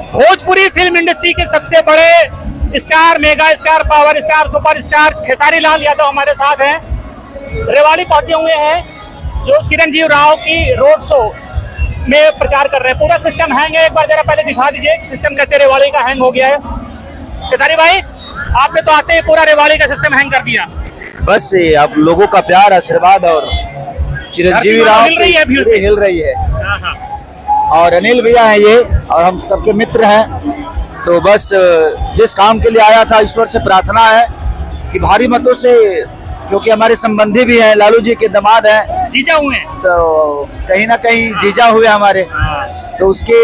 Bhojpuri film industry के सबसे बड़े star, mega star, power star, super star Khesari Lal Yadav हमारे साथ हैं। रेवाड़ी पहुंचे हुए हैं, जो चिरंजीव राव की रोड शो में प्रचार कर रहे हैं। पूरा सिस्टम हैंग है, एक बार जरा पहले दिखा दीजिए सिस्टम कैसे रेवाड़ी का हैंग हो गया है। खेसारी भाई, आपने तो आते ही पूरा रेवाड़ी का सिस्टम हैंग कर दिया। बस आप लोगों का प्यार, आशीर्वाद और चिरंजीवी राव हिल रही है, भीड़ से हिल रही है। हाँ हाँ। और अनिल भैया हैं ये, और हम सबके मित्र हैं। तो बस जिस काम के लिए आया था, ईश्वर से प्रार्थना है कि भारी मतों से, क्योंकि हमारे संबंधी भी हैं, लालू जी के दामाद हैं, जीजा हुए हैं। तो कहीं ना कहीं जीजा हुए हमारे, तो उसके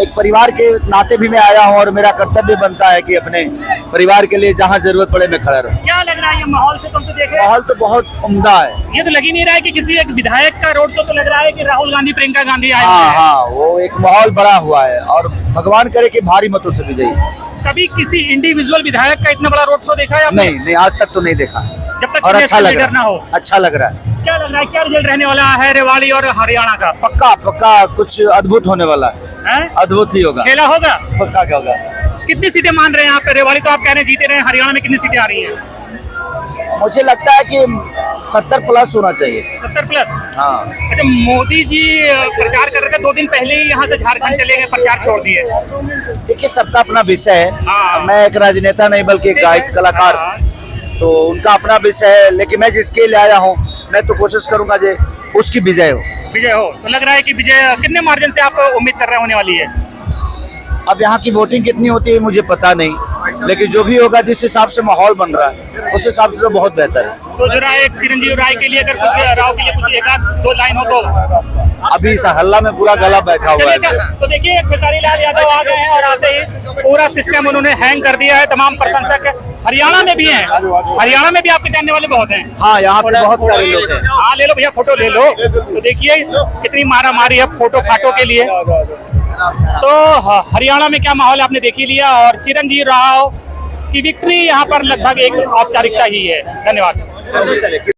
एक परिवार के नाते भी मैं आया हूँ और मेरा कर्तव्य बनता है कि अपने परिवार के लिए जहाँ जरूरत पड़े मैं खड़ा रहूं। क्या लग रहा है ये माहौल से तुम तो देख रहे हो? माहौल तो बहुत उम्दा है। ये तो लग ही नहीं रहा है कि किसी एक विधायक का रोड शो, तो लग रहा है कि राहुल गांधी, प्रियंका गांधी आए हुए हाँ हैं। हाँ, वो एक माहौल बड़ा हुआ है और भगवान करे कि भारी मतों से विजयी। कभी किसी इंडिविजुअल विधायक का इतना बड़ा रोड शो देखा है आपने? नहीं, आज तक तो नहीं देखा। जब तक और अच्छा लग लीडर ना रहा हो। है, अच्छा लग रहा है। क्या लग रहा है, क्या रिजल्ट रहने वाला है रेवाड़ी और हरियाणा का? पक्का पक्का कुछ अद्भुत होने वाला है, हैं? अद्भुत ही होगा, खेला होगा। पक्का क्या होगा। कितनी सीटें मान रहे हैं आप? रेवाड़ी तो आप कह रहे हैं जीते रहे हैं, हरियाणा में कितनी सीटें आ रही हैं? मुझे लगता है कि 70 प्लस होना चाहिए। 70 प्लस। हाँ, अच्छा, मोदी जी प्रचार कर रहे थे, 2 दिन पहले ही यहाँ से झारखंड चले गए, प्रचार छोड़ दिए। देखिए सबका अपना विषय है। हाँ। मैं एक राजनेता नहीं बल्कि एक गायक कलाकार, तो उनका अपना विषय है। लेकिन मैं जिसके लिए आया हूँ, मैं तो कोशिश करूंगा जे उसकी विजय हो। विजय हो तो लग रहा है कि विजय कितने मार्जिन से आप उम्मीद कर रहे होने वाली है? अब यहाँ की वोटिंग कितनी होती है मुझे पता नहीं, लेकिन जो भी होगा, जिस हिसाब से माहौल बन रहा है उस हिसाब से तो बहुत बेहतर है। तो जरा एक चिरंजीव राय के लिए अगर कुछ, राव के लिए कुछ एक आध 2 लाइन हो तो। अभी इस हल्ला में पूरा गला बैठा हुआ है। तो देखिए, खेसारी लाल यादव आ गए हैं और आते ही पूरा सिस्टम उन्होंने हैंग कर दिया है। तमाम प्रशंसक हरियाणा में भी हैं, हरियाणा में भी आपके जानने वाले बहुत हैं। हाँ, यहाँ पे बहुत सारे लोग हैं। हाँ, ले लो भैया, फोटो ले लो। तो देखिए कितनी मारा मारी है फोटो फाटो के लिए। तो हरियाणा में क्या माहौल आपने देख ही लिया, और चिरंजीव राव की विक्ट्री यहाँ पर लगभग एक औपचारिकता ही है। धन्यवाद।